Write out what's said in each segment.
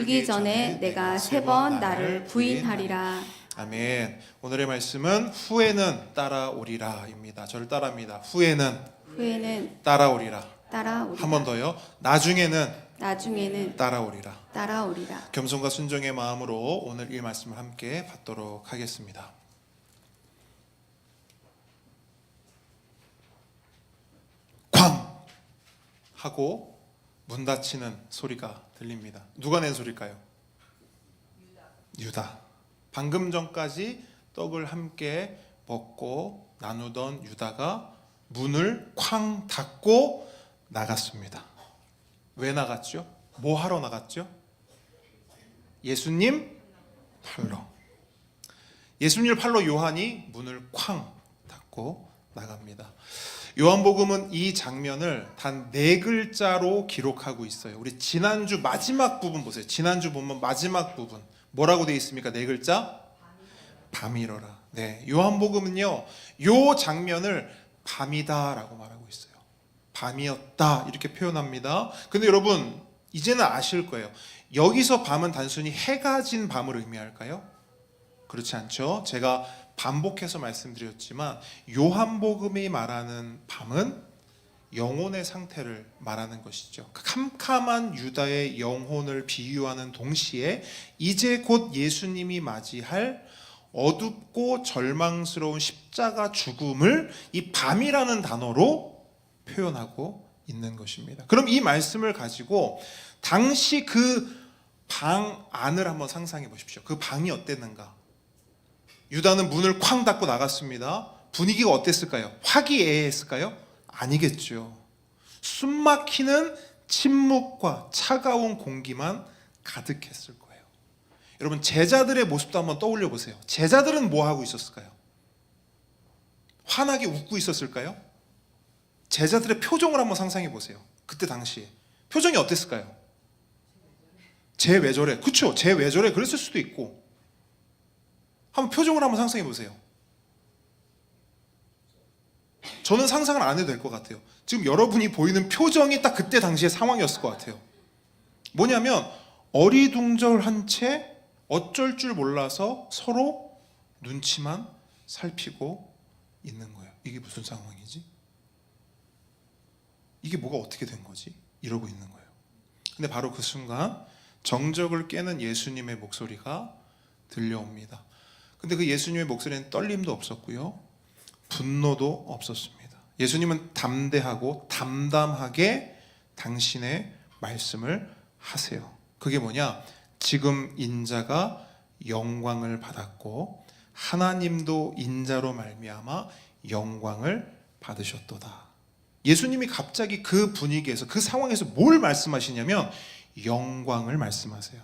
죽기 전에 내가 3번 나를 부인하리라. 아멘. 오늘의 말씀은 후에는 따라오리라입니다. 저를 따라합니다. 후에는 따라오리라. 한 번 더요. 나중에는 따라오리라. 겸손과 순종의 마음으로 오늘 이 말씀을 함께 받도록 하겠습니다. 쾅! 하고 문 닫히는 소리가 들립니다. 누가 낸 소리일까요? 유다. 방금 전까지 떡을 함께 먹고 나누던 유다가 문을 쾅 닫고 나갔습니다. 왜 나갔죠? 뭐 하러 나갔죠? 예수님 팔러. 예수님을 팔러 요한이 문을 쾅 닫고 나갑니다. 요한복음은 이 장면을 단 4글자로 기록하고 있어요. 우리 지난주 마지막 부분 보세요. 지난주 보면 마지막 부분 뭐라고 되어 있습니까? 4글자? 밤이러라. 네, 요한복음은요 요 장면을 밤이다 라고 말하고 있어요. 밤이었다 이렇게 표현합니다. 근데 여러분 이제는 아실 거예요. 여기서 밤은 단순히 해가 진 밤을 의미할까요? 그렇지 않죠. 제가 반복해서 말씀드렸지만 요한복음이 말하는 밤은 영혼의 상태를 말하는 것이죠. 캄캄한 유다의 영혼을 비유하는 동시에 이제 곧 예수님이 맞이할 어둡고 절망스러운 십자가 죽음을 이 밤이라는 단어로 표현하고 있는 것입니다. 그럼 이 말씀을 가지고 당시 그 방 안을 한번 상상해 보십시오. 그 방이 어땠는가? 유다는 문을 쾅 닫고 나갔습니다. 분위기가 어땠을까요? 화기애애했을까요? 아니겠죠. 숨막히는 침묵과 차가운 공기만 가득했을 거예요. 여러분 제자들의 모습도 한번 떠올려 보세요. 제자들은 뭐 하고 있었을까요? 환하게 웃고 있었을까요? 제자들의 표정을 한번 상상해 보세요. 그때 당시에 표정이 어땠을까요? 쟤 왜 저래? 그쵸? 쟤 왜 저래? 그랬을 수도 있고 한번 표정을 한번 상상해 보세요. 저는 상상을 안 해도 될 것 같아요. 지금 여러분이 보이는 표정이 딱 그때 당시의 상황이었을 것 같아요. 뭐냐면 어리둥절한 채 어쩔 줄 몰라서 서로 눈치만 살피고 있는 거예요. 이게 무슨 상황이지? 이게 뭐가 어떻게 된 거지? 이러고 있는 거예요. 근데 바로 그 순간 정적을 깨는 예수님의 목소리가 들려옵니다. 근데 그 예수님의 목소리는 떨림도 없었고요, 분노도 없었습니다. 예수님은 담대하고 담담하게 당신의 말씀을 하세요. 그게 뭐냐? 지금 인자가 영광을 받았고 하나님도 인자로 말미암아 영광을 받으셨도다. 예수님이 갑자기 그 분위기에서 그 상황에서 뭘 말씀하시냐면 영광을 말씀하세요.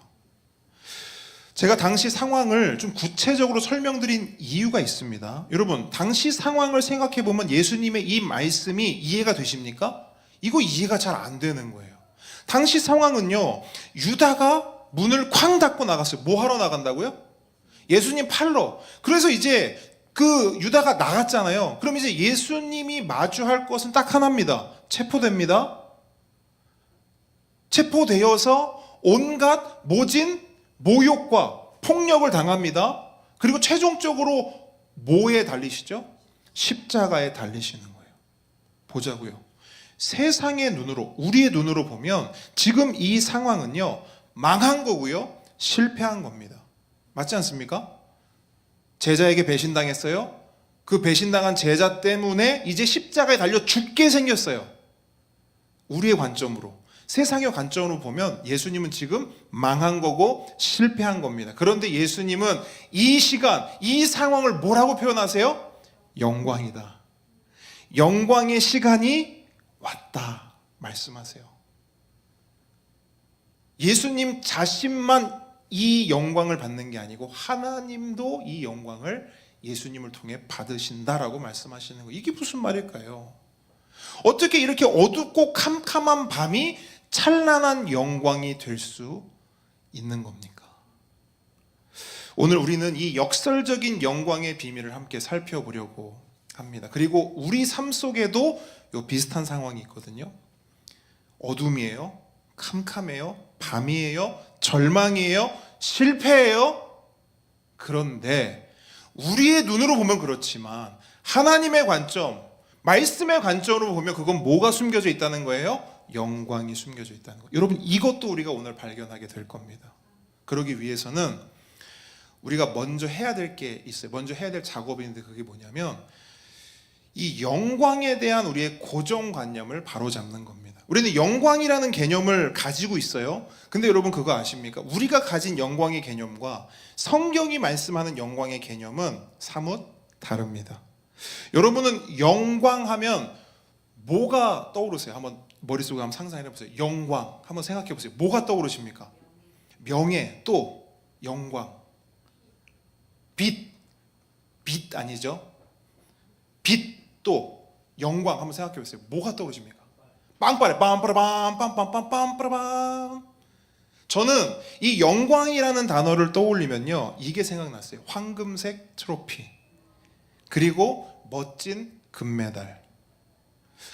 제가 당시 상황을 좀 구체적으로 설명드린 이유가 있습니다. 여러분 당시 상황을 생각해 보면 예수님의 이 말씀이 이해가 되십니까? 이거 이해가 잘 안 되는 거예요. 당시 상황은요, 유다가 문을 쾅 닫고 나갔어요. 뭐 하러 나간다고요? 예수님 팔러. 그래서 이제 그 유다가 나갔잖아요. 그럼 이제 예수님이 마주할 것은 딱 하나입니다. 체포됩니다. 체포되어서 온갖 모진 모욕과 폭력을 당합니다. 그리고 최종적으로 뭐에 달리시죠? 십자가에 달리시는 거예요. 보자고요. 세상의 눈으로, 우리의 눈으로 보면 지금 이 상황은요, 망한 거고요, 실패한 겁니다. 맞지 않습니까? 제자에게 배신당했어요. 그 배신당한 제자 때문에 이제 십자가에 달려 죽게 생겼어요. 우리의 관점으로, 세상의 관점으로 보면 예수님은 지금 망한 거고 실패한 겁니다. 그런데 예수님은 이 시간, 이 상황을 뭐라고 표현하세요? 영광이다. 영광의 시간이 왔다 말씀하세요. 예수님 자신만 이 영광을 받는 게 아니고 하나님도 이 영광을 예수님을 통해 받으신다라고 말씀하시는 거예요. 이게 무슨 말일까요? 어떻게 이렇게 어둡고 캄캄한 밤이 찬란한 영광이 될 수 있는 겁니까? 오늘 우리는 이 역설적인 영광의 비밀을 함께 살펴보려고 합니다. 그리고 우리 삶 속에도 요 비슷한 상황이 있거든요. 어둠이에요. 캄캄해요. 밤이에요? 절망이에요? 실패예요? 그런데 우리의 눈으로 보면 그렇지만 하나님의 관점, 말씀의 관점으로 보면 그건 뭐가 숨겨져 있다는 거예요? 영광이 숨겨져 있다는 거예요. 여러분, 이것도 우리가 오늘 발견하게 될 겁니다. 그러기 위해서는 우리가 먼저 해야 될 게 있어요. 먼저 해야 될 작업인데 그게 뭐냐면 이 영광에 대한 우리의 고정관념을 바로잡는 겁니다. 우리는 영광이라는 개념을 가지고 있어요. 근데 여러분 그거 아십니까? 우리가 가진 영광의 개념과 성경이 말씀하는 영광의 개념은 사뭇 다릅니다. 여러분은 영광하면 뭐가 떠오르세요? 한번 머릿속에 한번 상상해 보세요. 영광 한번 생각해 보세요. 뭐가 떠오르십니까? 명예, 또 영광, 빛 아니죠? 빛, 또 영광 한번 생각해 보세요. 뭐가 떠오르십니까? 빵빠레 빰빠라밤 빰빰빰빰빰빰. 저는 이 영광이라는 단어를 떠올리면요 이게 생각났어요. 황금색 트로피, 그리고 멋진 금메달.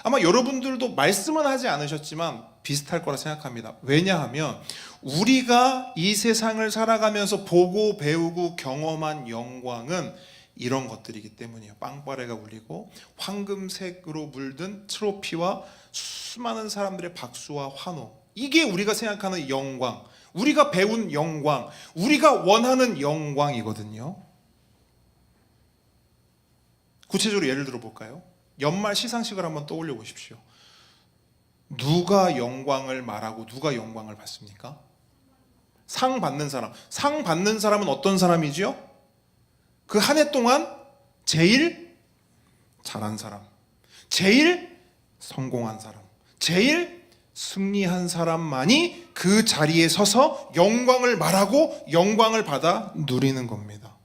아마 여러분들도 말씀은 하지 않으셨지만 비슷할 거라 생각합니다. 왜냐하면 우리가 이 세상을 살아가면서 보고 배우고 경험한 영광은 이런 것들이기 때문이에요. 빵빠레가 울리고 황금색으로 물든 트로피와 수많은 사람들의 박수와 환호. 이게 우리가 생각하는 영광, 우리가 배운 영광, 우리가 원하는 영광이거든요. 구체적으로 예를 들어 볼까요? 연말 시상식을 한번 떠올려 보십시오. 누가 영광을 말하고 누가 영광을 받습니까? 상 받는 사람. 상 받는 사람은 어떤 사람이지요? 그 한 해 동안 제일 잘한 사람, 제일 성공한 사람, 제일 승리한 사람만이 그 자리에 서서 영광을 말하고 영광을 받아 누리는 겁니다.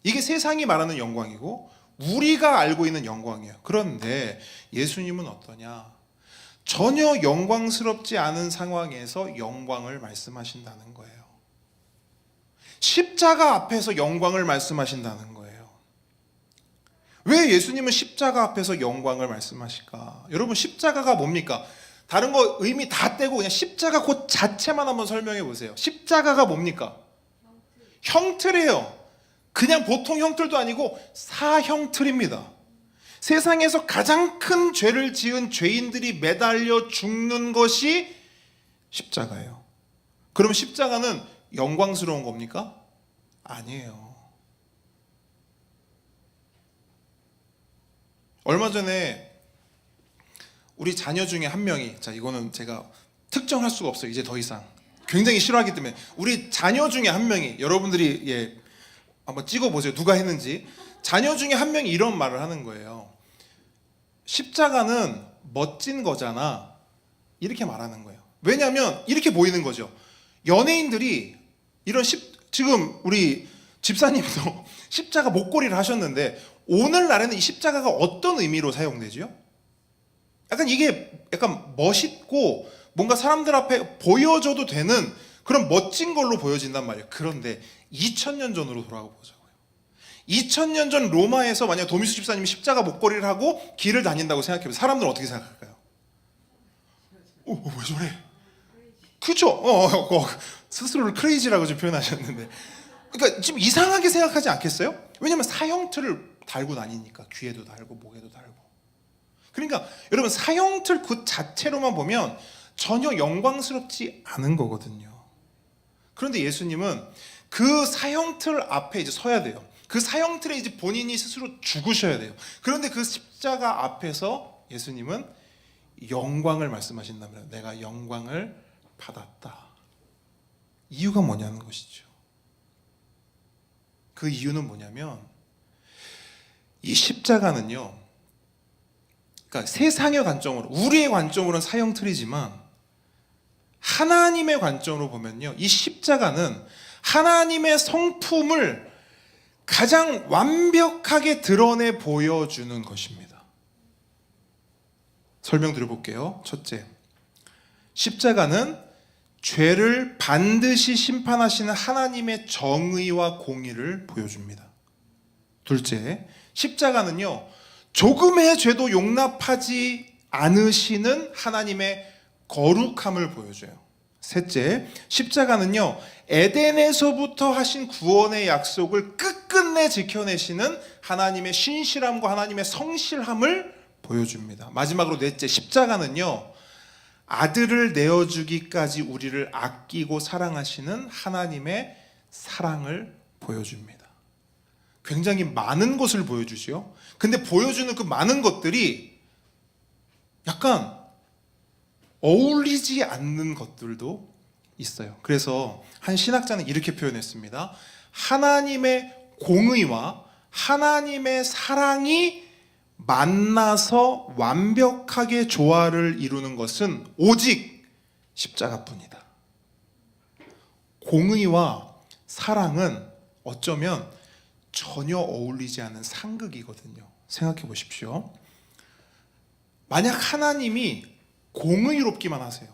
이게 세상이 말하는 영광이고 우리가 알고 있는 영광이에요. 그런데 예수님은 어떠냐? 전혀 영광스럽지 않은 상황에서 영광을 말씀하신다는 거예요. 십자가 앞에서 영광을 말씀하신다는 거예요. 왜 예수님은 십자가 앞에서 영광을 말씀하실까? 여러분, 십자가가 뭡니까? 다른 거 의미 다 떼고 그냥 십자가 그 자체만 한번 설명해 보세요. 십자가가 뭡니까? 형틀이에요. 그냥 보통 형틀도 아니고 사형틀입니다. 세상에서 가장 큰 죄를 지은 죄인들이 매달려 죽는 것이 십자가예요. 그럼 십자가는 영광스러운 겁니까? 아니에요. 얼마 전에 우리 자녀 중에 한 명이, 자 이거는 제가 특정할 수가 없어요. 이제 더 이상 굉장히 싫어하기 때문에 우리 자녀 중에 한 명이, 여러분들이 한번 찍어보세요. 누가 했는지. 자녀 중에 한 명이 이런 말을 하는 거예요. 십자가는 멋진 거잖아. 이렇게 말하는 거예요. 왜냐하면 이렇게 보이는 거죠. 연예인들이 지금 우리 집사님도 십자가 목걸이를 하셨는데 오늘날에는 이 십자가가 어떤 의미로 사용되죠? 이게 약간 멋있고 뭔가 사람들 앞에 보여줘도 되는 그런 멋진 걸로 보여진단 말이에요. 그런데 2000년 전으로 돌아가 보자고요. 2000년 전 로마에서 만약 도미수 집사님이 십자가 목걸이를 하고 길을 다닌다고 생각해보세요. 사람들은 어떻게 생각할까요? 왜 저래? 그렇죠? 스스로를 크레이지라고 좀 표현하셨는데, 그러니까 지금 이상하게 생각하지 않겠어요? 왜냐하면 사형틀을 달고 다니니까. 귀에도 달고 목에도 달고. 그러니까 여러분, 사형틀 그 자체로만 보면 전혀 영광스럽지 않은 거거든요. 그런데 예수님은 그 사형틀 앞에 이제 서야 돼요. 그 사형틀에 이제 본인이 스스로 죽으셔야 돼요. 그런데 그 십자가 앞에서 예수님은 영광을 말씀하신다면, 내가 영광을 받았다. 이유가 뭐냐는 것이죠. 그 이유는 뭐냐면 이 십자가는요, 그러니까 세상의 관점으로, 우리의 관점으로는 사형틀이지만 하나님의 관점으로 보면요, 이 십자가는 하나님의 성품을 가장 완벽하게 드러내 보여주는 것입니다. 설명드려볼게요. 첫째, 십자가는 죄를 반드시 심판하시는 하나님의 정의와 공의를 보여줍니다. 둘째, 십자가는요, 조금의 죄도 용납하지 않으시는 하나님의 거룩함을 보여줘요. 셋째, 십자가는요, 에덴에서부터 하신 구원의 약속을 끝끝내 지켜내시는 하나님의 신실함과 하나님의 성실함을 보여줍니다. 마지막으로 넷째, 십자가는요, 아들을 내어주기까지 우리를 아끼고 사랑하시는 하나님의 사랑을 보여줍니다. 굉장히 많은 것을 보여주죠. 근데 보여주는 그 많은 것들이 약간 어울리지 않는 것들도 있어요. 그래서 한 신학자는 이렇게 표현했습니다. 하나님의 공의와 하나님의 사랑이 만나서 완벽하게 조화를 이루는 것은 오직 십자가뿐이다. 공의와 사랑은 어쩌면 전혀 어울리지 않는 상극이거든요. 생각해 보십시오. 만약 하나님이 공의롭기만 하세요.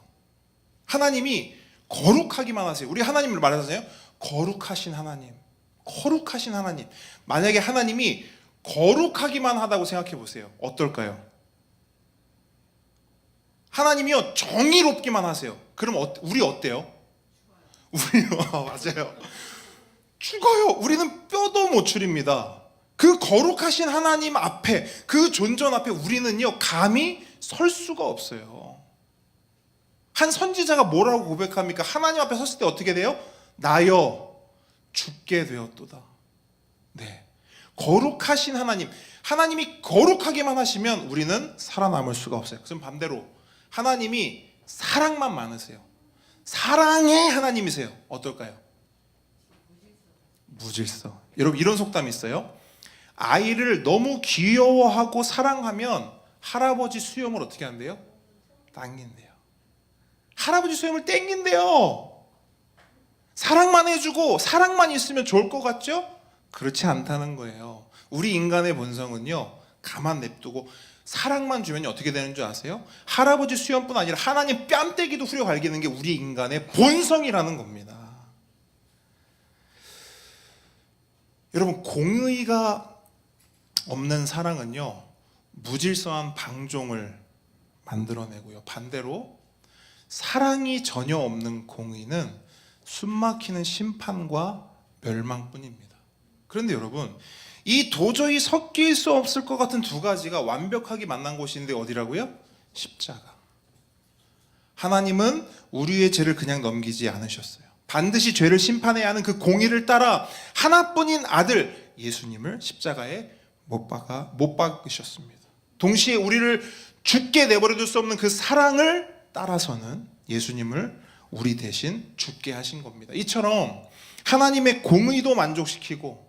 하나님이 거룩하기만 하세요. 우리 하나님을 말하잖아요. 거룩하신 하나님. 거룩하신 하나님. 만약에 하나님이 거룩하기만 하다고 생각해 보세요. 어떨까요? 하나님이요, 정의롭기만 하세요. 그럼 우리 어때요? 우리 맞아요. 죽어요. 우리는 뼈도 못 추립니다. 그 거룩하신 하나님 앞에, 그 존전 앞에 우리는요, 감히 설 수가 없어요. 한 선지자가 뭐라고 고백합니까? 하나님 앞에 섰을 때 어떻게 돼요? 나여 죽게 되었도다. 네, 거룩하신 하나님, 하나님이 거룩하게만 하시면 우리는 살아남을 수가 없어요. 그럼 반대로 하나님이 사랑만 많으세요. 사랑의 하나님이세요. 어떨까요? 무질서. 여러분, 이런 속담이 있어요. 아이를 너무 귀여워하고 사랑하면 할아버지 수염을 어떻게 한대요? 당긴대요. 할아버지 수염을 땡긴대요. 사랑만 해주고 사랑만 있으면 좋을 것 같죠? 그렇지 않다는 거예요. 우리 인간의 본성은요, 가만 냅두고 사랑만 주면 어떻게 되는 줄 아세요? 할아버지 수염뿐 아니라 하나님 뺨때기도 후려 갈기는 게 우리 인간의 본성이라는 겁니다. 여러분, 공의가 없는 사랑은요, 무질서한 방종을 만들어내고요, 반대로 사랑이 전혀 없는 공의는 숨막히는 심판과 멸망뿐입니다. 그런데 여러분, 이 도저히 섞일 수 없을 것 같은 두 가지가 완벽하게 만난 곳인데 어디라고요? 십자가. 하나님은 우리의 죄를 그냥 넘기지 않으셨어요. 반드시 죄를 심판해야 하는 그 공의를 따라 하나뿐인 아들 예수님을 십자가에 못 박으셨습니다. 동시에 우리를 죽게 내버려둘 수 없는 그 사랑을 따라서는 예수님을 우리 대신 죽게 하신 겁니다. 이처럼 하나님의 공의도 만족시키고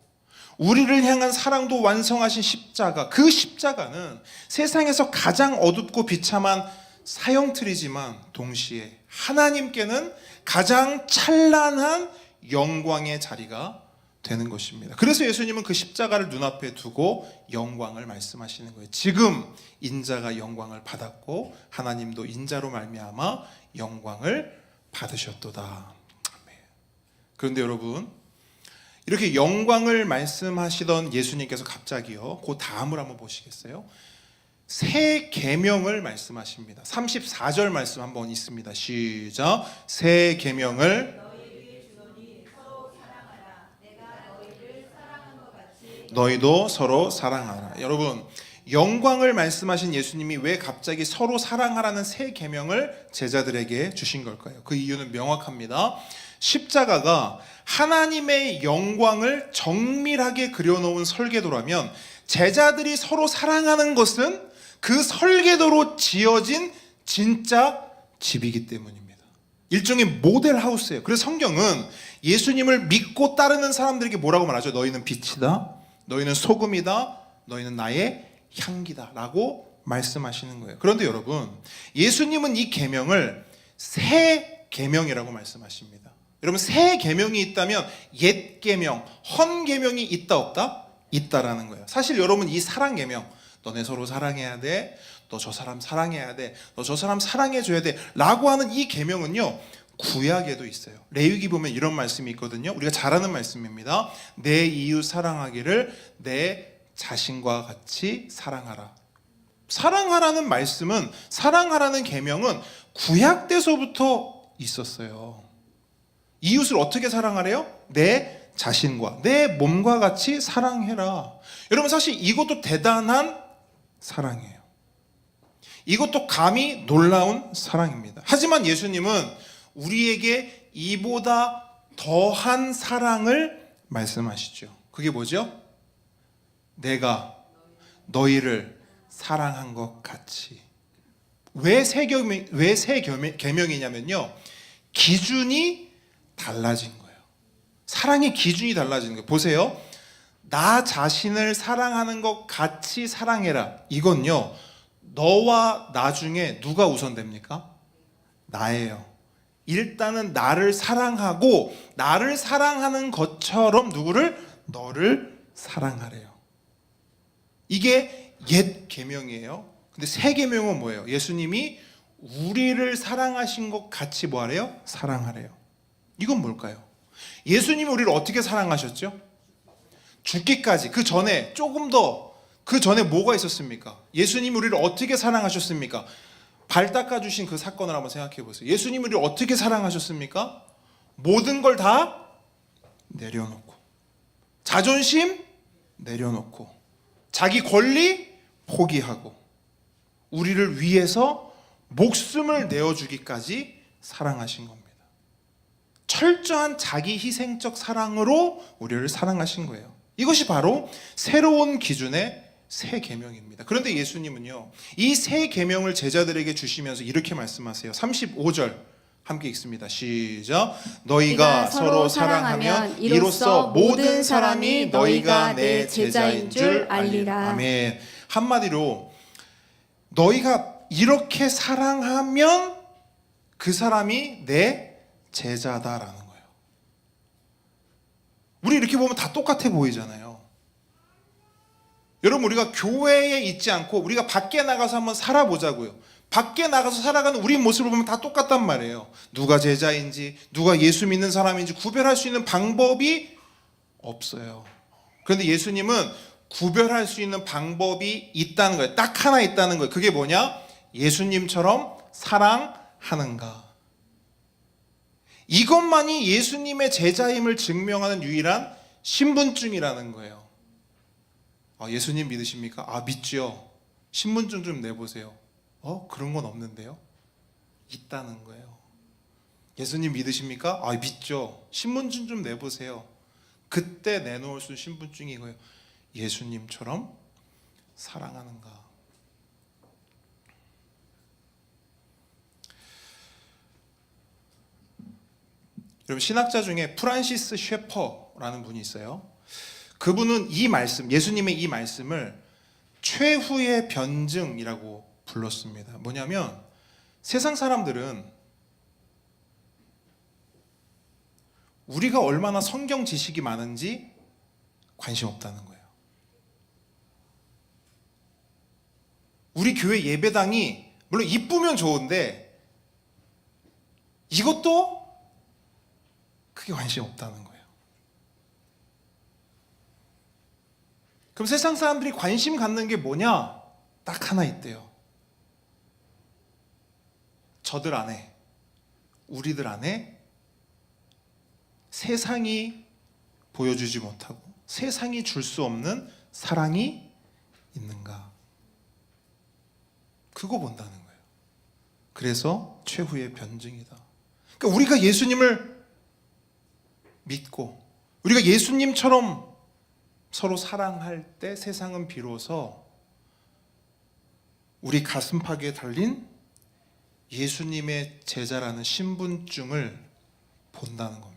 우리를 향한 사랑도 완성하신 십자가, 그 십자가는 세상에서 가장 어둡고 비참한 사형틀이지만 동시에 하나님께는 가장 찬란한 영광의 자리가 되는 것입니다. 그래서 예수님은 그 십자가를 눈앞에 두고 영광을 말씀하시는 거예요. 지금 인자가 영광을 받았고 하나님도 인자로 말미암아 영광을 받으셨도다. 그런데 여러분, 이렇게 영광을 말씀하시던 예수님께서 갑자기요, 그 다음을 한번 보시겠어요? 새 계명을 말씀하십니다. 34절 말씀 한번 있습니다. 시작. 새 계명을 너희도 서로 사랑하라. 여러분, 영광을 말씀하신 예수님이 왜 갑자기 서로 사랑하라는 새 계명을 제자들에게 주신 걸까요? 그 이유는 명확합니다. 십자가가 하나님의 영광을 정밀하게 그려놓은 설계도라면 제자들이 서로 사랑하는 것은 그 설계도로 지어진 진짜 집이기 때문입니다. 일종의 모델 하우스예요. 그래서 성경은 예수님을 믿고 따르는 사람들에게 뭐라고 말하죠? 너희는 빛이다, 너희는 소금이다, 너희는 나의 향기다 라고 말씀하시는 거예요. 그런데 여러분, 예수님은 이 계명을 새 계명이라고 말씀하십니다. 여러분, 새 계명이 있다면 옛 계명, 헌 계명이 있다 없다? 있다라는 거예요. 사실 여러분, 이 사랑 계명, 너네 서로 사랑해야 돼, 너 저 사람 사랑해야 돼, 너 저 사람 사랑해줘야 돼 라고 하는 이 계명은요, 구약에도 있어요. 레위기 보면 이런 말씀이 있거든요. 우리가 잘 아는 말씀입니다. 내 이웃 사랑하기를 내 자신과 같이 사랑하라. 사랑하라는 말씀은, 사랑하라는 계명은 구약 때서부터 있었어요. 이웃을 어떻게 사랑하래요? 내 자신과 내 몸과 같이 사랑해라. 여러분, 사실 이것도 대단한 사랑이에요. 이것도 감히 놀라운 사랑입니다. 하지만 예수님은 우리에게 이보다 더한 사랑을 말씀하시죠. 그게 뭐죠? 내가 너희를 사랑한 것 같이. 왜 새 계명이냐면요, 기준이 달라진 거예요. 사랑의 기준이 달라지는 거예요. 보세요. 나 자신을 사랑하는 것 같이 사랑해라. 이건요, 너와 나 중에 누가 우선됩니까? 나예요. 일단은 나를 사랑하고 나를 사랑하는 것처럼 누구를? 너를 사랑하래요. 이게 옛 계명이에요. 근데 새 계명은 뭐예요? 예수님이 우리를 사랑하신 것 같이 뭐하래요? 사랑하래요. 이건 뭘까요? 예수님이 우리를 어떻게 사랑하셨죠? 죽기까지. 그 전에 조금 더, 그 전에 뭐가 있었습니까? 예수님이 우리를 어떻게 사랑하셨습니까? 발 닦아주신 그 사건을 한번 생각해 보세요. 예수님이 우리를 어떻게 사랑하셨습니까? 모든 걸 다 내려놓고, 자존심 내려놓고, 자기 권리 포기하고, 우리를 위해서 목숨을 내어주기까지 사랑하신 겁니다. 철저한 자기 희생적 사랑으로 우리를 사랑하신 거예요. 이것이 바로 새로운 기준의 새 계명입니다. 그런데 예수님은요, 이 새 계명을 제자들에게 주시면서 이렇게 말씀하세요. 35절 함께 읽습니다. 시작. 너희가 서로 사랑하면 이로써 모든 사람이 너희가 내 제자인 줄 알리라. 아멘. 한마디로 너희가 이렇게 사랑하면 그 사람이 내 제자다라는 거예요. 우리 이렇게 보면 다 똑같아 보이잖아요. 여러분, 우리가 교회에 있지 않고 우리가 밖에 나가서 한번 살아보자고요. 밖에 나가서 살아가는 우리 모습을 보면 다 똑같단 말이에요. 누가 제자인지, 누가 예수 믿는 사람인지 구별할 수 있는 방법이 없어요. 그런데 예수님은 구별할 수 있는 방법이 있다는 거예요. 딱 하나 있다는 거예요. 그게 뭐냐? 예수님처럼 사랑하는가. 이것만이 예수님의 제자임을 증명하는 유일한 신분증이라는 거예요. 예수님 믿으십니까? 믿죠. 신분증 좀 내보세요. 그런 건 없는데요? 있다는 거예요. 예수님 믿으십니까? 믿죠. 신분증 좀 내보세요. 그때 내놓을 수 있는 신분증이 이거예요. 예수님처럼 사랑하는가. 여러분, 신학자 중에 프란시스 셰퍼라는 분이 있어요. 그분은 이 말씀, 예수님의 이 말씀을 최후의 변증이라고 불렀습니다. 뭐냐면 세상 사람들은 우리가 얼마나 성경 지식이 많은지 관심 없다는 거예요. 우리 교회 예배당이 물론 이쁘면 좋은데 이것도 크게 관심 없다는 거예요. 그럼 세상 사람들이 관심 갖는 게 뭐냐? 딱 하나 있대요. 저들 안에, 우리들 안에 세상이 보여주지 못하고 세상이 줄 수 없는 사랑이 있는가? 그거 본다는 거예요. 그래서 최후의 변증이다. 그러니까 우리가 예수님을 믿고 우리가 예수님처럼 서로 사랑할 때 세상은 비로소 우리 가슴팍에 달린 예수님의 제자라는 신분증을 본다는 겁니다.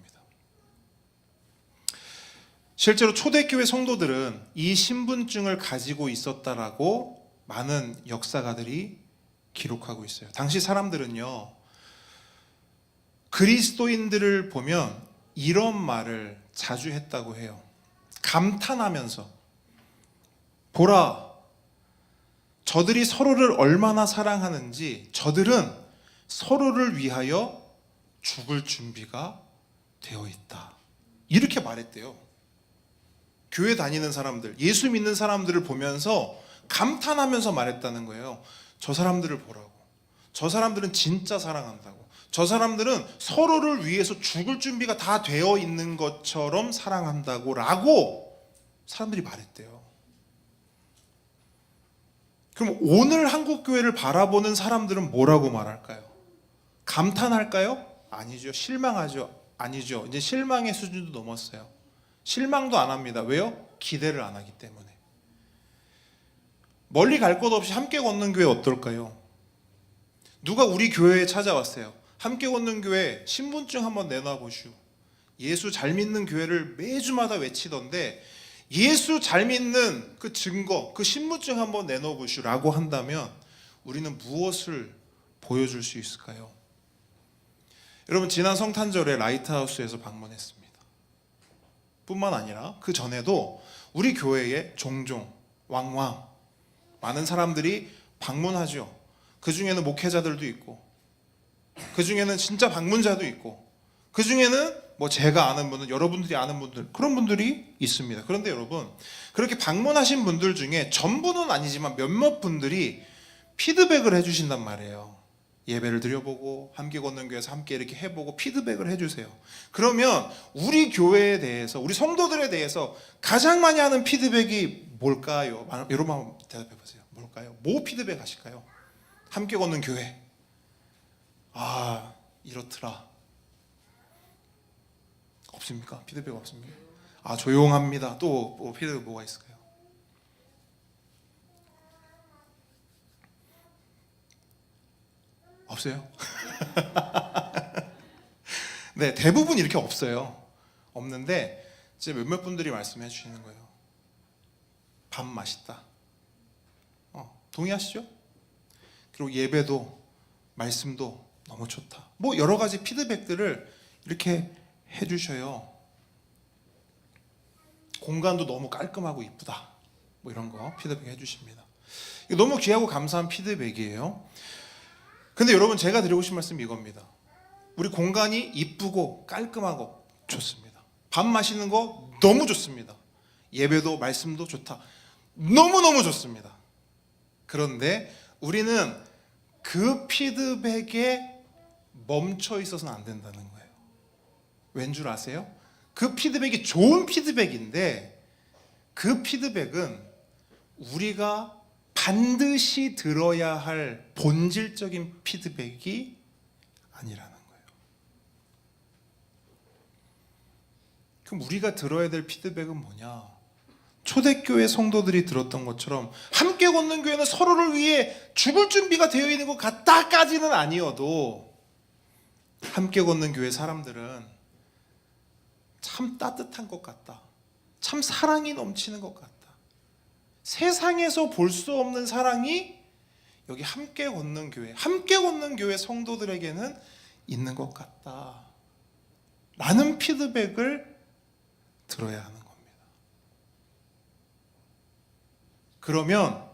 실제로 초대교회 성도들은 이 신분증을 가지고 있었다라고 많은 역사가들이 기록하고 있어요. 당시 사람들은요, 그리스도인들을 보면 이런 말을 자주 했다고 해요. 감탄하면서, 보라, 저들이 서로를 얼마나 사랑하는지 저들은 서로를 위하여 죽을 준비가 되어 있다. 이렇게 말했대요. 교회 다니는 사람들, 예수 믿는 사람들을 보면서 감탄하면서 말했다는 거예요. 저 사람들을 보라고. 저 사람들은 진짜 사랑한다고. 저 사람들은 서로를 위해서 죽을 준비가 다 되어 있는 것처럼 사랑한다고 라고 사람들이 말했대요. 그럼 오늘 한국교회를 바라보는 사람들은 뭐라고 말할까요? 감탄할까요? 아니죠. 실망하죠. 아니죠. 이제 실망의 수준도 넘었어요. 실망도 안 합니다. 왜요? 기대를 안 하기 때문에. 멀리 갈 것 없이 함께 걷는 교회 어떨까요? 누가 우리 교회에 찾아왔어요. 함께 걷는 교회 신분증 한번 내놔 보시오. 예수 잘 믿는 교회를 매주마다 외치던데 예수 잘 믿는 그 증거, 그 신분증 한번 내놓아 보시오라고 한다면 우리는 무엇을 보여줄 수 있을까요? 여러분, 지난 성탄절에 라이트하우스에서 방문했습니다. 뿐만 아니라 그 전에도 우리 교회에 종종 왕왕 많은 사람들이 방문하죠. 그 중에는 목회자들도 있고, 그 중에는 진짜 방문자도 있고, 그 중에는 뭐 제가 아는 분들, 여러분들이 아는 분들, 그런 분들이 있습니다. 그런데 여러분, 그렇게 방문하신 분들 중에 전부는 아니지만 몇몇 분들이 피드백을 해주신단 말이에요. 예배를 드려보고 함께 걷는 교회에서 함께 이렇게 해보고 피드백을 해주세요. 그러면 우리 교회에 대해서, 우리 성도들에 대해서 가장 많이 하는 피드백이 뭘까요? 여러분 한번 대답해 보세요. 뭘까요? 뭐 피드백 하실까요? 함께 걷는 교회, 아 이렇더라. 없습니까? 피드백 없습니까? 아 조용합니다. 또 뭐 피드백 뭐가 있을까요? 없어요? 네, 대부분 이렇게 없어요. 없는데 이제 몇몇 분들이 말씀해 주시는 거예요. 밥 맛있다. 동의하시죠? 그리고 예배도 말씀도 너무 좋다. 뭐 여러 가지 피드백들을 이렇게 해주셔요. 공간도 너무 깔끔하고 이쁘다. 뭐 이런 거 피드백 해주십니다. 이거 너무 귀하고 감사한 피드백이에요. 근데 여러분, 제가 드리고 싶은 말씀이 이겁니다. 우리 공간이 이쁘고 깔끔하고 좋습니다. 밥 마시는 거 너무 좋습니다. 예배도 말씀도 좋다. 너무너무 좋습니다. 그런데 우리는 그 피드백에 멈춰 있어서는 안 된다는 거예요. 왠 줄 아세요? 그 피드백이 좋은 피드백인데 그 피드백은 우리가 반드시 들어야 할 본질적인 피드백이 아니라는 거예요. 그럼 우리가 들어야 될 피드백은 뭐냐? 초대교회 성도들이 들었던 것처럼 함께 걷는 교회는 서로를 위해 죽을 준비가 되어 있는 것 같다까지는 아니어도 함께 걷는 교회 사람들은 참 따뜻한 것 같다. 참 사랑이 넘치는 것 같다. 세상에서 볼 수 없는 사랑이 여기 함께 걷는 교회 성도들에게는 있는 것 같다 라는 피드백을 들어야 하는 겁니다. 그러면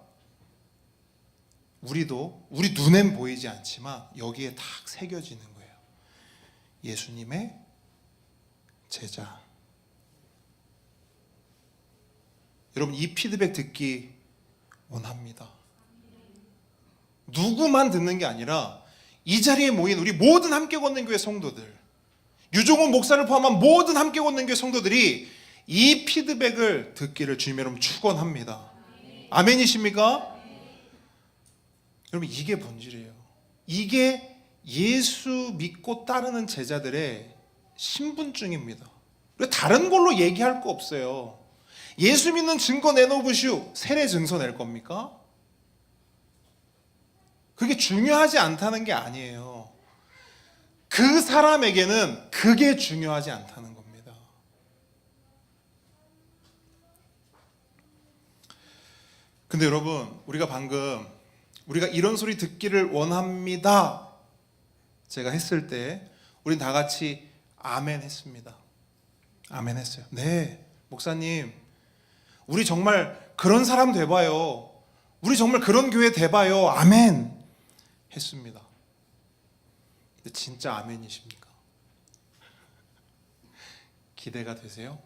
우리도 우리 눈엔 보이지 않지만 여기에 딱 새겨지는 거예요. 예수님의 제자. 여러분, 이 피드백 듣기 원합니다. 누구만 듣는 게 아니라 이 자리에 모인 우리 모든 함께 걷는 교회 성도들, 유종훈 목사를 포함한 모든 함께 걷는 교회 성도들이 이 피드백을 듣기를 주님 여러분 축원합니다. 아멘이십니까? 여러분, 이게 본질이에요. 이게 예수 믿고 따르는 제자들의 신분증입니다. 다른 걸로 얘기할 거 없어요. 예수 믿는 증거 내놓으시오. 세례 증서 낼 겁니까? 그게 중요하지 않다는 게 아니에요. 그 사람에게는 그게 중요하지 않다는 겁니다. 근데 여러분, 우리가 방금 우리가 이런 소리 듣기를 원합니다 제가 했을 때 우린 다 같이 아멘 했습니다. 아멘 했어요. 네, 목사님, 우리 정말 그런 사람 돼봐요. 우리 정말 그런 교회 돼봐요. 아멘 했습니다. 근데 진짜 아멘이십니까? 기대가 되세요?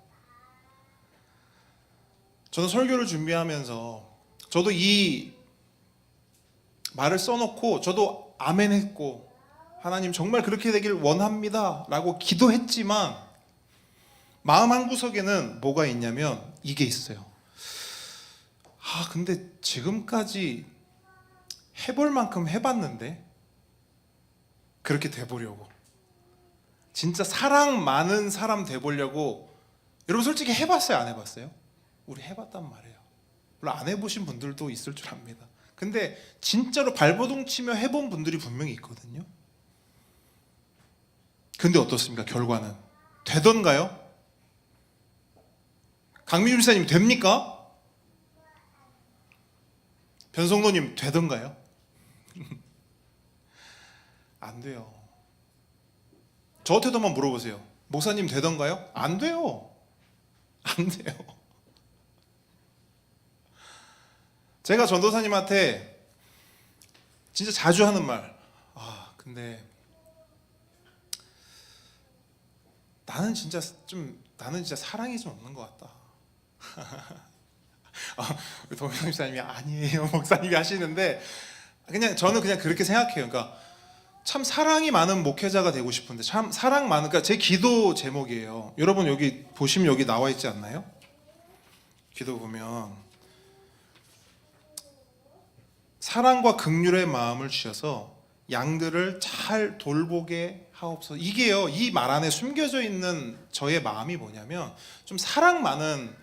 저는 설교를 준비하면서 저도 이 말을 써놓고 저도 아멘 했고 하나님 정말 그렇게 되길 원합니다 라고 기도했지만 마음 한구석에는 뭐가 있냐면 이게 있어요. 근데 지금까지 해볼 만큼 해봤는데 그렇게 돼보려고, 진짜 사랑 많은 사람 돼보려고. 여러분 솔직히 해봤어요, 안 해봤어요? 우리 해봤단 말이에요. 물론 안 해보신 분들도 있을 줄 압니다. 근데 진짜로 발버둥 치며 해본 분들이 분명히 있거든요. 근데 어떻습니까? 결과는 되던가요? 강미준 지사님 됩니까? 변성도님 되던가요? 안 돼요. 저한테도 한번 물어보세요. 목사님 되던가요? 안 돼요. 안 돼요. 제가 전도사님한테 진짜 자주 하는 말, 근데 나는 진짜 사랑이 좀 없는 것 같다. 우리 동영 목사님이 아니에요, 목사님이 하시는데, 저는 그냥 그렇게 생각해요. 그러니까 참 사랑이 많은 목회자가 되고 싶은데, 참 사랑 많은, 그러니까 제 기도 제목이에요. 여러분 여기 보시면 여기 나와 있지 않나요? 기도 보면 사랑과 긍휼의 마음을 주셔서 양들을 잘 돌보게 하옵소서. 이게요, 이 말 안에 숨겨져 있는 저의 마음이 뭐냐면 좀 사랑 많은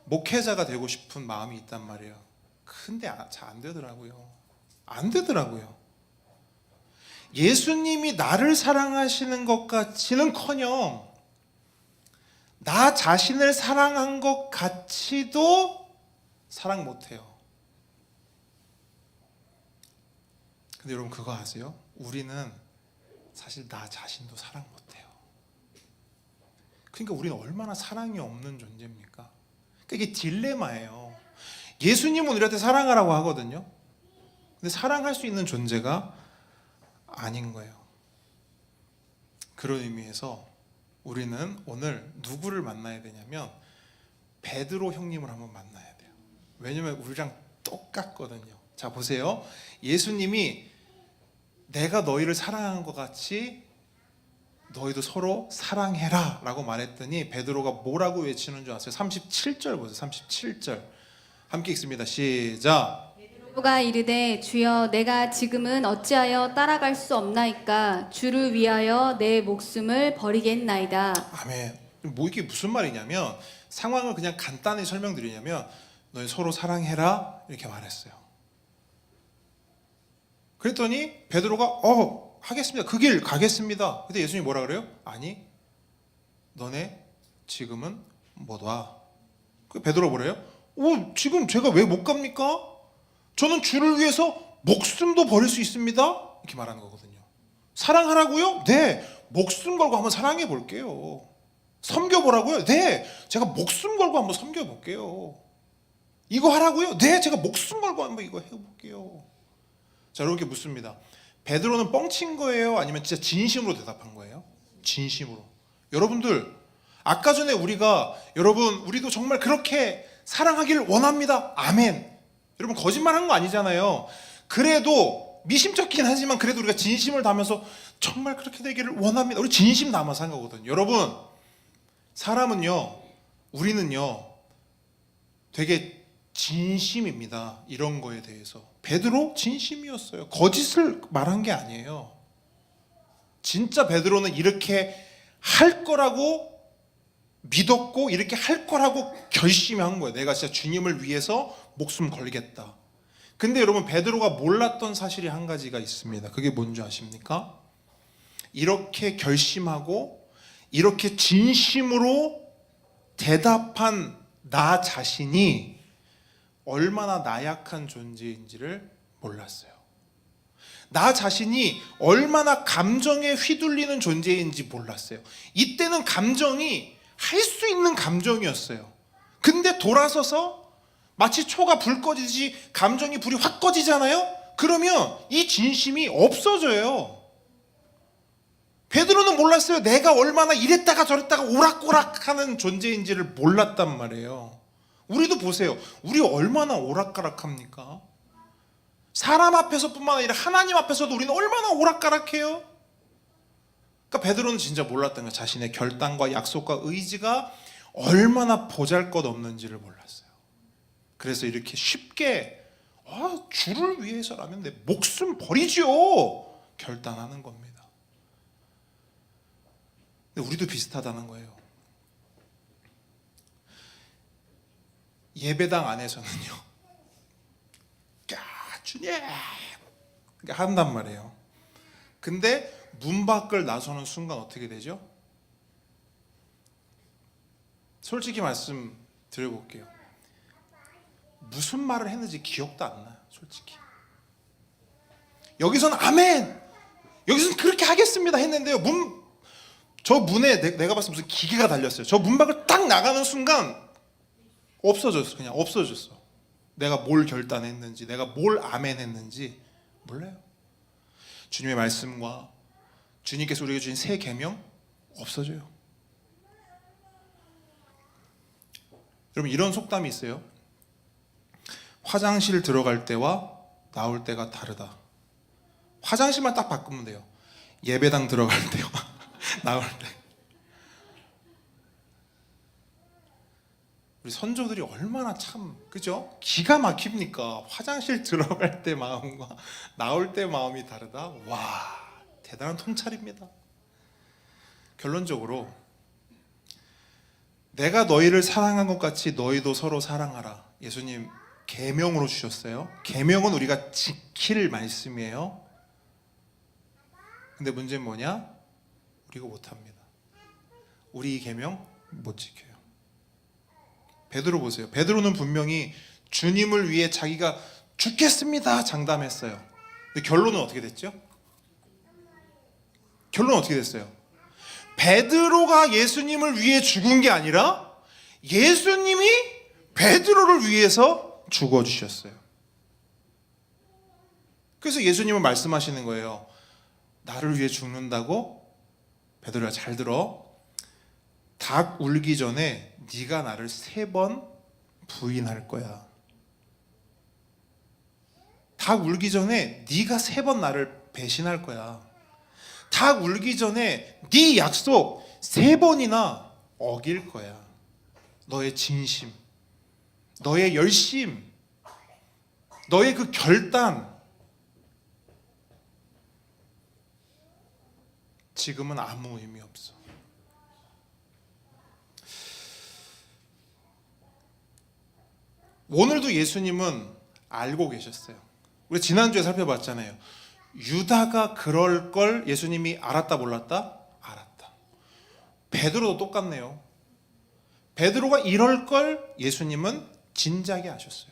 목회자가 되고 싶은 마음이 있단 말이에요. 근데 잘 안 되더라고요. 안 되더라고요. 예수님이 나를 사랑하시는 것 같이는커녕 나 자신을 사랑한 것 같이도 사랑 못해요. 근데 여러분 그거 아세요? 우리는 사실 나 자신도 사랑 못해요. 그러니까 우리는 얼마나 사랑이 없는 존재입니까? 그러니까 이게 딜레마예요. 예수님은 우리한테 사랑하라고 하거든요. 근데 사랑할 수 있는 존재가 아닌 거예요. 그런 의미에서 우리는 오늘 누구를 만나야 되냐면 베드로 형님을 한번 만나야 돼요. 왜냐면 우리랑 똑같거든요. 자 보세요. 예수님이 내가 너희를 사랑한 것 같이 너희도 서로 사랑해라 라고 말했더니 베드로가 뭐라고 외치는 줄 아세요? 37절 보세요. 37절 함께 읽습니다. 시작. 베드로가 이르되 주여 내가 지금은 어찌하여 따라갈 수 없나이까 주를 위하여 내 목숨을 버리겠나이다. 아멘. 이게 무슨 말이냐면 상황을 그냥 간단히 설명드리냐면 너희 서로 사랑해라 이렇게 말했어요. 그랬더니 베드로가 하겠습니다. 그 길 가겠습니다. 근데 예수님이 뭐라 그래요? 아니 너네 지금은 못 와. 그 베드로가 뭐래요? 지금 제가 왜 못 갑니까? 저는 주를 위해서 목숨도 버릴 수 있습니다. 이렇게 말하는 거거든요. 사랑하라고요? 네. 목숨 걸고 한번 사랑해 볼게요. 섬겨보라고요? 네. 제가 목숨 걸고 한번 섬겨볼게요. 이거 하라고요? 네. 제가 목숨 걸고 한번 이거 해볼게요. 자, 이렇게 묻습니다. 베드로는 뻥친 거예요? 아니면 진짜 진심으로 대답한 거예요? 진심으로. 여러분들, 아까 전에 우리도 정말 그렇게 사랑하길 원합니다. 아멘. 여러분 거짓말한 거 아니잖아요. 그래도 미심쩍긴 하지만 그래도 우리가 진심을 담아서 정말 그렇게 되기를 원합니다. 우리 진심 담아서 한 거거든요. 여러분 우리는요 되게 진심입니다. 이런 거에 대해서. 베드로 진심이었어요. 거짓을 말한 게 아니에요. 진짜 베드로는 이렇게 할 거라고 믿었고 이렇게 할 거라고 결심한 거예요. 내가 진짜 주님을 위해서 목숨 걸겠다. 근데 여러분 베드로가 몰랐던 사실이 한 가지가 있습니다. 그게 뭔지 아십니까? 이렇게 결심하고 이렇게 진심으로 대답한 나 자신이 얼마나 나약한 존재인지를 몰랐어요. 나 자신이 얼마나 감정에 휘둘리는 존재인지 몰랐어요. 이때는 감정이 할 수 있는 감정이었어요. 근데 돌아서서 마치 초가 불 꺼지듯이 감정이 불이 확 꺼지잖아요? 그러면 이 진심이 없어져요. 베드로는 몰랐어요. 내가 얼마나 이랬다가 저랬다가 오락가락하는 존재인지를 몰랐단 말이에요. 우리도 보세요. 우리 얼마나 오락가락합니까? 사람 앞에서뿐만 아니라 하나님 앞에서도 우리는 얼마나 오락가락해요? 그러니까 베드로는 진짜 몰랐던 거예요. 자신의 결단과 약속과 의지가 얼마나 보잘것없는지를 몰랐어요. 그래서 이렇게 쉽게 주를 위해서라면 내 목숨 버리지요 결단하는 겁니다. 근데 우리도 비슷하다는 거예요. 예배당 안에서는요, 야 주님 이렇게 한단 말이에요. 근데 문 밖을 나서는 순간 어떻게 되죠? 솔직히 말씀 드려볼게요. 무슨 말을 했는지 기억도 안 나요. 솔직히 여기서는 아멘, 여기서는 그렇게 하겠습니다 했는데요, 저 문에 내가 봤을 때 무슨 기계가 달렸어요. 저 문 밖을 딱 나가는 순간 없어졌어. 그냥 없어졌어. 내가 뭘 결단했는지, 내가 뭘 아멘 했는지 몰라요. 주님의 말씀과 주님께서 우리에게 주신 새 계명 없어져요. 여러분, 이런 속담이 있어요. 화장실 들어갈 때와 나올 때가 다르다. 화장실만 딱 바꾸면 돼요. 예배당 들어갈 때와 나올 때. 우리 선조들이 얼마나 참, 그죠? 기가 막힙니까? 화장실 들어갈 때 마음과 나올 때 마음이 다르다. 와, 대단한 통찰입니다. 결론적으로 내가 너희를 사랑한 것 같이 너희도 서로 사랑하라. 예수님 계명으로 주셨어요. 계명은 우리가 지킬 말씀이에요. 근데 문제는 뭐냐? 우리가 못합니다. 우리 이 계명 못 지켜요. 베드로 보세요. 베드로는 분명히 주님을 위해 자기가 죽겠습니다 장담했어요. 근데 결론은 어떻게 됐죠? 결론은 어떻게 됐어요? 베드로가 예수님을 위해 죽은 게 아니라 예수님이 베드로를 위해서 죽어주셨어요. 그래서 예수님은 말씀하시는 거예요. 나를 위해 죽는다고? 베드로야, 잘 들어. 닭 울기 전에 네가 나를 3번 부인할 거야. 닭 울기 전에 네가 3번 나를 배신할 거야. 닭 울기 전에 네 약속 3번이나 어길 거야. 너의 진심, 너의 열심, 너의 그 결단, 지금은 아무 의미 없어. 오늘도 예수님은 알고 계셨어요. 우리 지난주에 살펴봤잖아요. 유다가 그럴 걸 예수님이 알았다 몰랐다? 알았다. 베드로도 똑같네요. 베드로가 이럴 걸 예수님은 진작에 아셨어요.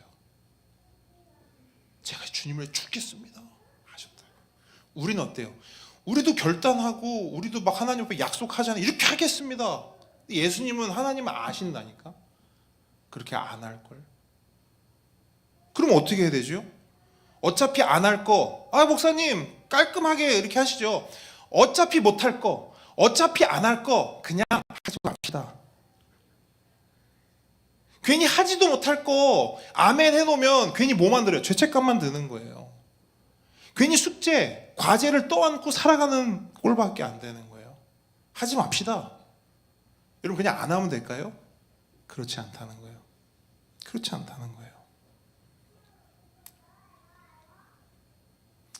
제가 주님을 죽겠습니다 하셨다. 우리는 어때요? 우리도 결단하고 우리도 막 하나님 앞에 약속하잖아요. 이렇게 하겠습니다. 예수님은 하나님을 아신다니까. 그렇게 안 할 걸. 그럼 어떻게 해야 되죠? 어차피 안 할 거, 목사님 깔끔하게 이렇게 하시죠. 어차피 못 할 거, 어차피 안 할 거 그냥 하지 맙시다. 괜히 하지도 못할 거 아멘 해놓으면 괜히 뭐 만들어요? 죄책감만 드는 거예요. 괜히 숙제, 과제를 떠안고 살아가는 꼴밖에 안 되는 거예요. 하지 맙시다. 여러분, 그냥 안 하면 될까요? 그렇지 않다는 거예요. 그렇지 않다는 거예요.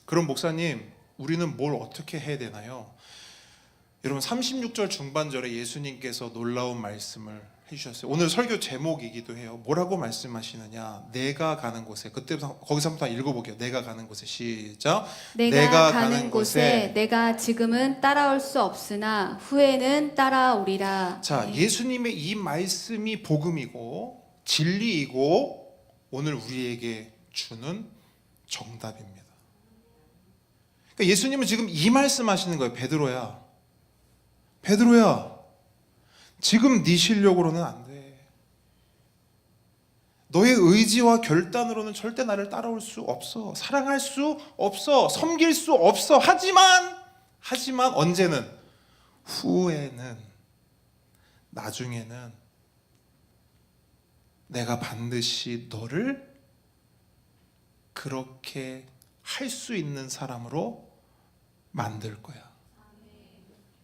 그럼 목사님, 우리는 뭘 어떻게 해야 되나요? 여러분, 36절 중반절에 예수님께서 놀라운 말씀을 해주셨어요. 오늘 설교 제목이기도 해요. 뭐라고 말씀하시느냐? 내가 가는 곳에. 거기서부터 읽어볼게요. 내가 가는 곳에. 시작. 내가 가는 곳에 내가 지금은 따라올 수 없으나 후에는 따라오리라. 자, 예수님의 이 말씀이 복음이고 진리이고 오늘 우리에게 주는 정답입니다. 그러니까 예수님은 지금 이 말씀하시는 거예요. 베드로야, 지금 네 실력으로는 안 돼. 너의 의지와 결단으로는 절대 나를 따라올 수 없어. 사랑할 수 없어. 섬길 수 없어. 하지만 언제는? 후에는, 나중에는 내가 반드시 너를 그렇게 할 수 있는 사람으로 만들 거야.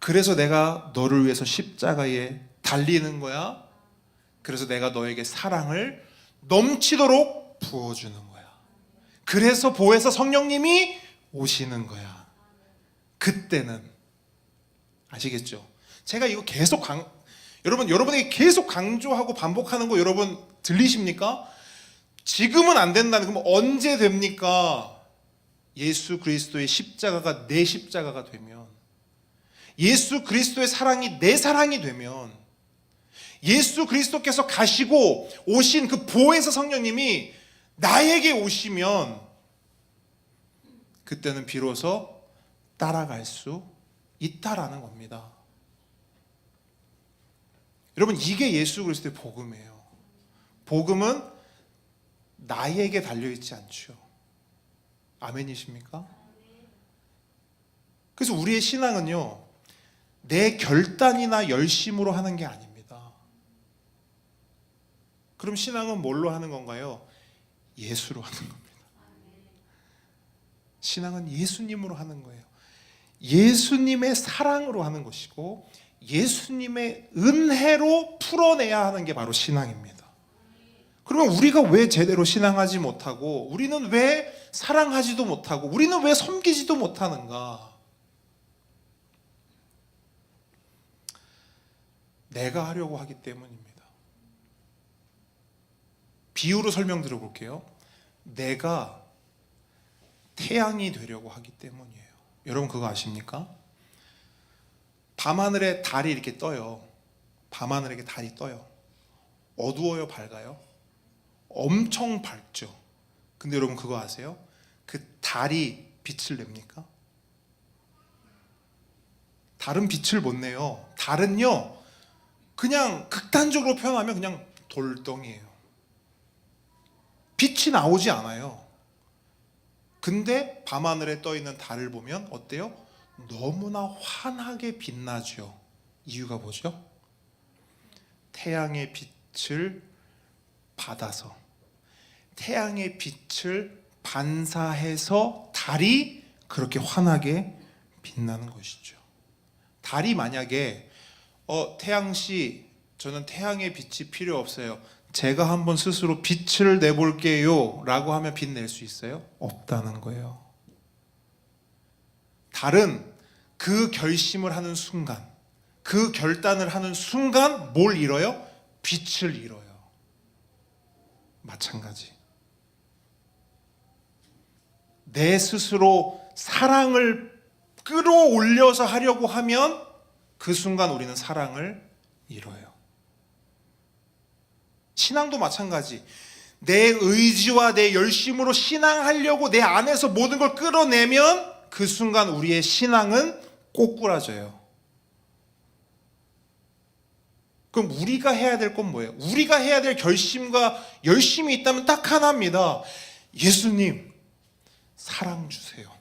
그래서 내가 너를 위해서 십자가에 달리는 거야. 그래서 내가 너에게 사랑을 넘치도록 부어주는 거야. 그래서 보혜사 성령님이 오시는 거야. 그때는 아시겠죠? 제가 이거 계속 여러분에게 계속 강조하고 반복하는 거 여러분 들리십니까? 지금은 안 된다는, 그럼 언제 됩니까? 예수 그리스도의 십자가가 내 십자가가 되면, 예수 그리스도의 사랑이 내 사랑이 되면, 예수 그리스도께서 가시고 오신 그 보혜사 성령님이 나에게 오시면, 그때는 비로소 따라갈 수 있다라는 겁니다. 여러분, 이게 예수 그리스도의 복음이에요. 복음은 나에게 달려있지 않죠. 아멘이십니까? 그래서 우리의 신앙은요, 내 결단이나 열심으로 하는 게 아닙니다. 그럼 신앙은 뭘로 하는 건가요? 예수로 하는 겁니다. 신앙은 예수님으로 하는 거예요. 예수님의 사랑으로 하는 것이고 예수님의 은혜로 풀어내야 하는 게 바로 신앙입니다. 그러면 우리가 왜 제대로 신앙하지 못하고, 우리는 왜 사랑하지도 못하고, 우리는 왜 섬기지도 못하는가? 내가 하려고 하기 때문입니다. 비유로 설명드려 볼게요. 내가 태양이 되려고 하기 때문이에요. 여러분 그거 아십니까? 밤하늘에 달이 이렇게 떠요. 밤하늘에 달이 떠요. 어두워요, 밝아요? 엄청 밝죠. 근데 여러분 그거 아세요? 그 달이 빛을 냅니까? 달은 빛을 못 내요. 달은요, 그냥 극단적으로 표현하면 그냥 돌덩이에요. 빛이 나오지 않아요. 근데 밤하늘에 떠있는 달을 보면 어때요? 너무나 환하게 빛나죠. 이유가 뭐죠? 태양의 빛을 받아서, 태양의 빛을 반사해서 달이 그렇게 환하게 빛나는 것이죠. 달이 만약에 태양씨, 저는 태양의 빛이 필요 없어요, 제가 한번 스스로 빛을 내볼게요 라고 하면 빛 낼 수 있어요? 없다는 거예요. 달은 그 결심을 하는 순간, 그 결단을 하는 순간 뭘 잃어요? 빛을 잃어요. 마찬가지. 내 스스로 사랑을 끌어올려서 하려고 하면 그 순간 우리는 사랑을 잃어요. 신앙도 마찬가지. 내 의지와 내 열심으로 신앙하려고 내 안에서 모든 걸 끌어내면 그 순간 우리의 신앙은 꼬꾸라져요. 그럼 우리가 해야 될 건 뭐예요? 우리가 해야 될 결심과 열심이 있다면 딱 하나입니다. 예수님, 사랑 주세요.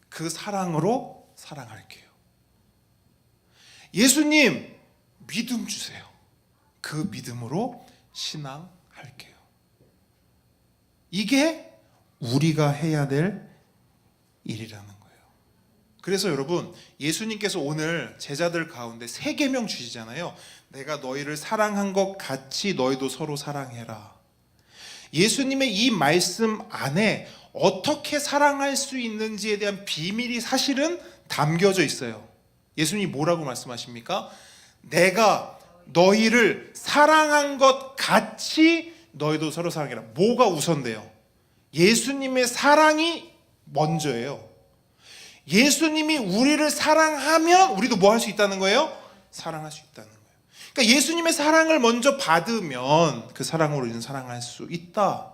그 사랑으로 사랑할게요. 예수님, 믿음 주세요. 그 믿음으로 신앙할게요. 이게 우리가 해야 될 일이라는 거예요. 그래서 여러분, 예수님께서 오늘 제자들 가운데 3계명 주시잖아요. 내가 너희를 사랑한 것 같이 너희도 서로 사랑해라. 예수님의 이 말씀 안에 어떻게 사랑할 수 있는지에 대한 비밀이 사실은 담겨져 있어요. 예수님이 뭐라고 말씀하십니까? 내가 너희를 사랑한 것 같이 너희도 서로 사랑해라. 뭐가 우선돼요? 예수님의 사랑이 먼저예요. 예수님이 우리를 사랑하면 우리도 뭐 할 수 있다는 거예요? 사랑할 수 있다는 거예요. 그러니까 예수님의 사랑을 먼저 받으면 그 사랑으로 우리는 사랑할 수 있다.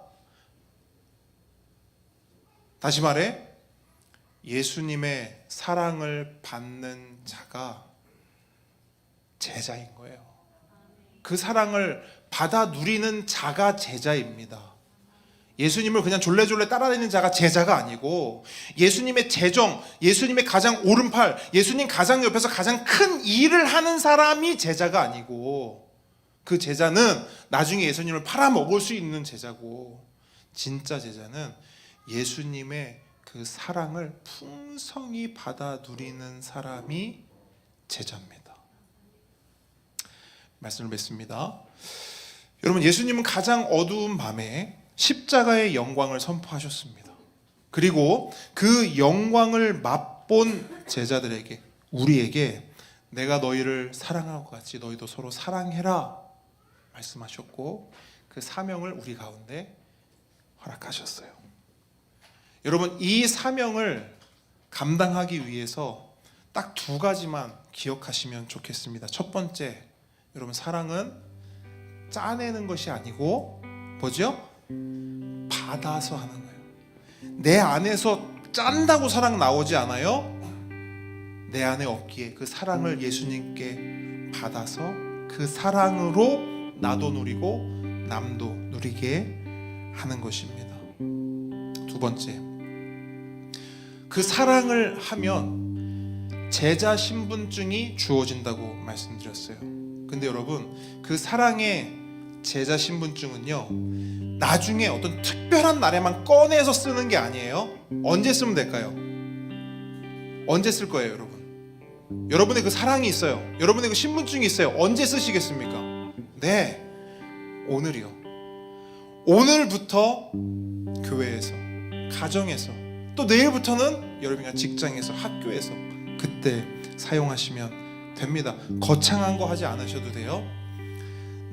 다시 말해, 예수님의 사랑을 받는 자가 제자인 거예요. 그 사랑을 받아 누리는 자가 제자입니다. 예수님을 그냥 졸래졸래 따라다니는 자가 제자가 아니고, 예수님의 재정, 예수님의 가장 오른팔, 예수님 가장 옆에서 가장 큰 일을 하는 사람이 제자가 아니고, 그 제자는 나중에 예수님을 팔아먹을 수 있는 제자고, 진짜 제자는 예수님의 그 사랑을 풍성히 받아 누리는 사람이 제자입니다. 말씀을 맺습니다. 여러분, 예수님은 가장 어두운 밤에 십자가의 영광을 선포하셨습니다. 그리고 그 영광을 맛본 제자들에게, 우리에게 내가 너희를 사랑한 것 같이 너희도 서로 사랑해라 말씀하셨고, 그 사명을 우리 가운데 허락하셨어요. 여러분, 이 사명을 감당하기 위해서 딱 두 가지만 기억하시면 좋겠습니다. 첫 번째, 여러분, 사랑은 짜내는 것이 아니고 뭐죠? 받아서 하는 거예요. 내 안에서 짠다고 사랑 나오지 않아요. 내 안에 없기에 그 사랑을 예수님께 받아서 그 사랑으로 나도 누리고 남도 누리게 하는 것입니다. 두 번째, 그 사랑을 하면 제자 신분증이 주어진다고 말씀드렸어요. 근데 여러분, 그 사랑의 제자 신분증은요, 나중에 어떤 특별한 날에만 꺼내서 쓰는 게 아니에요. 언제 쓰면 될까요? 언제 쓸 거예요, 여러분? 여러분의 그 사랑이 있어요. 여러분의 그 신분증이 있어요. 언제 쓰시겠습니까? 네, 오늘이요. 오늘부터 교회에서, 가정에서, 또 내일부터는 여러분이 직장에서, 학교에서 그때 사용하시면 됩니다. 거창한 거 하지 않으셔도 돼요.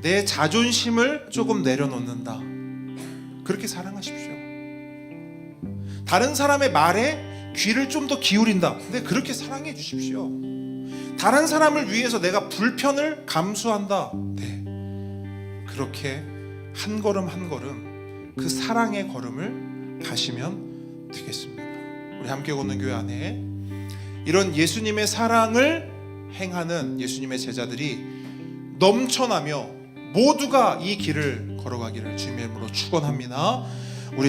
내 자존심을 조금 내려놓는다, 그렇게 사랑하십시오. 다른 사람의 말에 귀를 좀 더 기울인다, 근데 그렇게 사랑해 주십시오. 다른 사람을 위해서 내가 불편을 감수한다, 네, 그렇게 한 걸음 한 걸음 그 사랑의 걸음을 가시면 되겠습니다. 우리 함께 걷는 교회 안에 이런 예수님의 사랑을 행하는 예수님의 제자들이 넘쳐나며 모두가 이 길을 걸어가기를 주님의 이름으로 축원합니다. 우리